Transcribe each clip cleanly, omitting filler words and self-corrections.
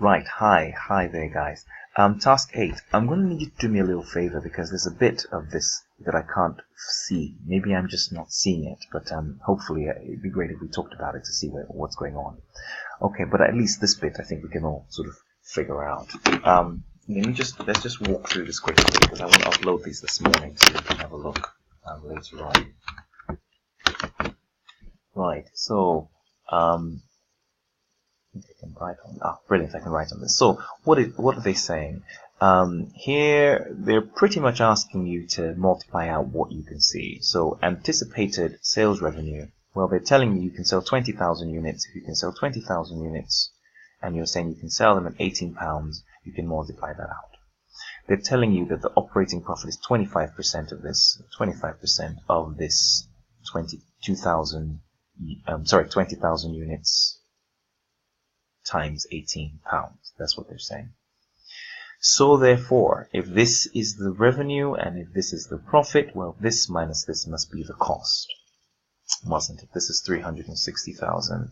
Right, hi there guys. Task 8. I'm going to need you to do me a little favor because there's a bit of this that I can't see. Maybe I'm just not seeing it, but hopefully it'd be great if we talked about it to see what's going on. Okay, but at least this bit I think we can all sort of figure out. Let's just walk through this quickly because I want to upload these this morning so you can have a look later on. Right, so I can write on. Brilliant! I can write on this. So, what are they saying? Here, they're pretty much asking you to multiply out what you can see. So, anticipated sales revenue. Well, they're telling you can sell 20,000 units. If you can sell 20,000 units, and you're saying you can sell them at £18, you can multiply that out. They're telling you that the operating profit is 25% of this. 25% of this 20,000 units. Times £18. That's what they're saying. So therefore, if this is the revenue and if this is the profit, well, this minus this must be the cost, mustn't it? This is 360,000.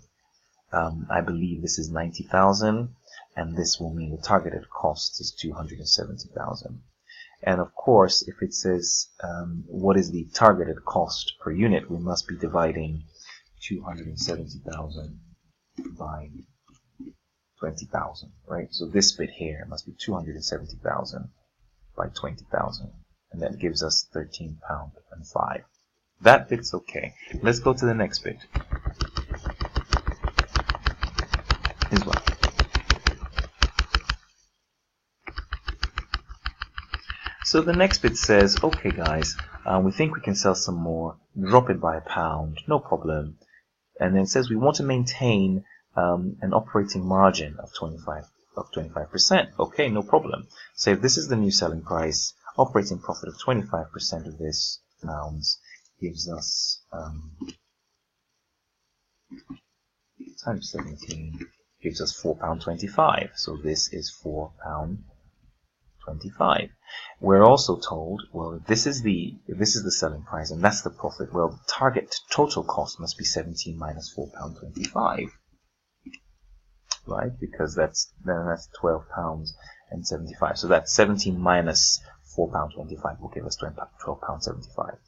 I believe this is 90,000, and this will mean the targeted cost is 270,000. And of course, if it says what is the targeted cost per unit, we must be dividing 270,000 by 20,000, right? So this bit here must be 270,000 by 20,000, and that gives us £13.05. That bit's okay. Let's go to the next bit as well. So the next bit says, okay guys, we think we can sell some more, drop it by £1, no problem. And then it says we want to maintain an operating margin of 25%. Okay, no problem. So if this is the new selling price, operating profit of 25% of this pounds gives us times 17 gives us £4.25. So this is £4.25. We're also told, well, if this is the selling price and that's the profit, well, the target total cost must be 17 minus £4.25. Right, because that's £12.75. So that's 17 minus £4.25 will give us £12.75.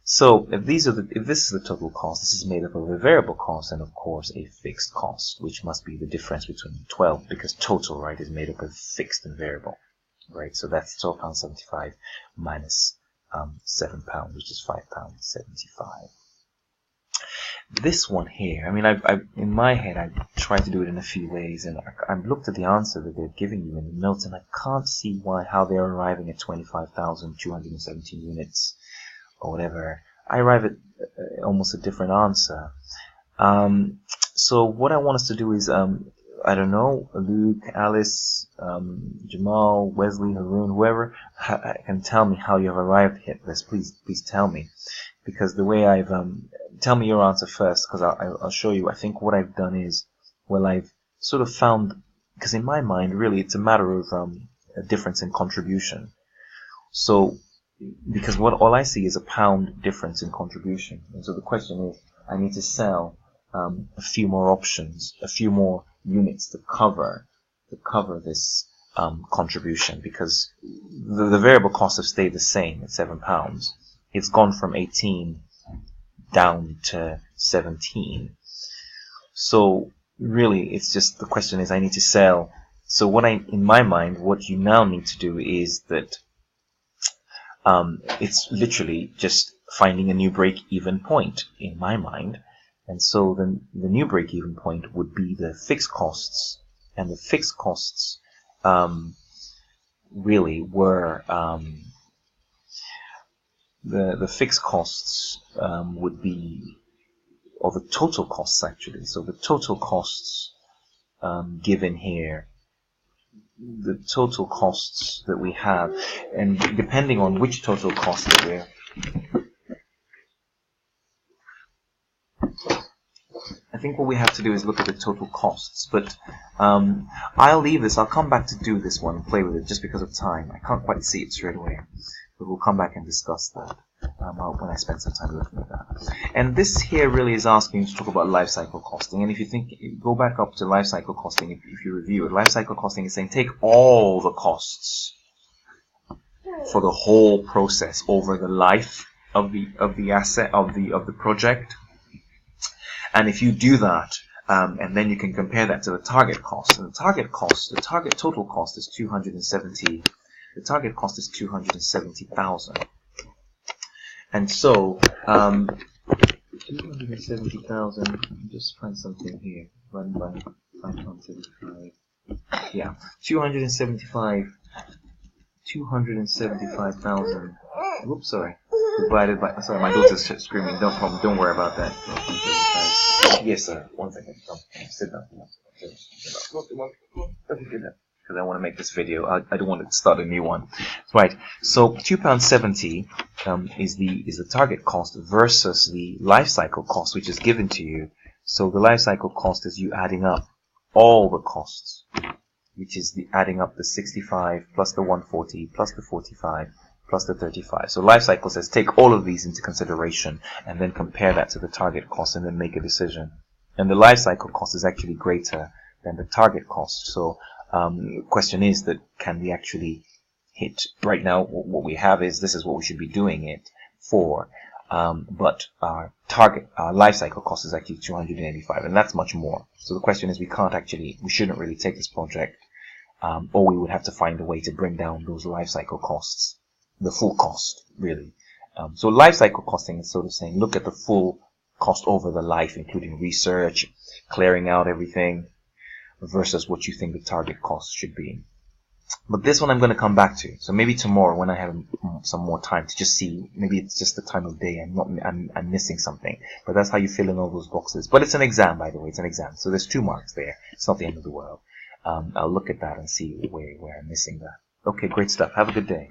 So if this is the total cost, this is made up of a variable cost and of course a fixed cost, which must be the difference between 12, because total, right, is made up of fixed and variable, right? So that's £12.75 minus £7, which is £5.75. This one here, I mean, in my head, I tried to do it in a few ways, and I've looked at the answer that they're giving you in the notes, and I can't see how they're arriving at 25,217 units, or whatever. I arrive at almost a different answer. So what I want us to do is, I don't know, Luke, Alice, Jamal, Wesley, Haroon, whoever can tell me how you have arrived at this. Please tell me, because the way I've tell me your answer first, because I'll show you. I think what I've done is, well, I've sort of found, because in my mind, really, it's a matter of a difference in contribution. So, because all I see is a £1 difference in contribution, and so the question is, I need to sell a few more options, a few more units to cover this contribution, because the variable costs have stayed the same at £7. It's gone from 18 down to 17. So really, it's just the question is I need to sell. So in my mind, what you now need to do is that it's literally just finding a new break-even point in my mind. And so the new break-even point would be the fixed costs, and the fixed costs really were the fixed costs would be, or the total costs actually. So the total costs given here, the total costs that we have, and depending on which total cost that we're I think what we have to do is look at the total costs, but I'll leave this. I'll come back to do this one and play with it just because of time. I can't quite see it straight away, but we'll come back and discuss that. when I spend some time looking at that. And this here really is asking you to talk about life cycle costing. And if you think, go back up to life cycle costing, if you review it, life cycle costing is saying take all the costs for the whole process over the life of the asset of the project. And if you do that, and then you can compare that to the target cost. And the target total cost is 270. The target cost is 270,000. And so, 270,000, just find something here, run by 5.75, yeah, 275,000, whoops, sorry, divided by, sorry, my daughter's screaming, don't worry about that. Yes, sir, one second, sit down, because I want to make this video. I don't want to start a new one. Right. So £2.70 is the target cost versus the life cycle cost, which is given to you. So the life cycle cost is you adding up all the costs, which is the adding up the 65 plus the 140 plus the 45 plus the 35. So life cycle says take all of these into consideration and then compare that to the target cost and then make a decision. And the life cycle cost is actually greater than the target cost. So the question is that can we actually hit, right now what we have is this is what we should be doing it for, but our life cycle cost is actually 285, and that's much more. So the question is we shouldn't really take this project, or we would have to find a way to bring down those life cycle costs, the full cost really. So life cycle costing is sort of saying look at the full cost over the life, including research, clearing out everything, versus what you think the target cost should be. But this one I'm going to come back to. So maybe tomorrow when I have some more time to just see, maybe it's just the time of day, I'm missing something. But that's how you fill in all those boxes. But it's an exam, by the way, it's an exam. So there's 2 marks there. It's not the end of the world. I'll look at that and see where I'm missing that. Okay, great stuff. Have a good day.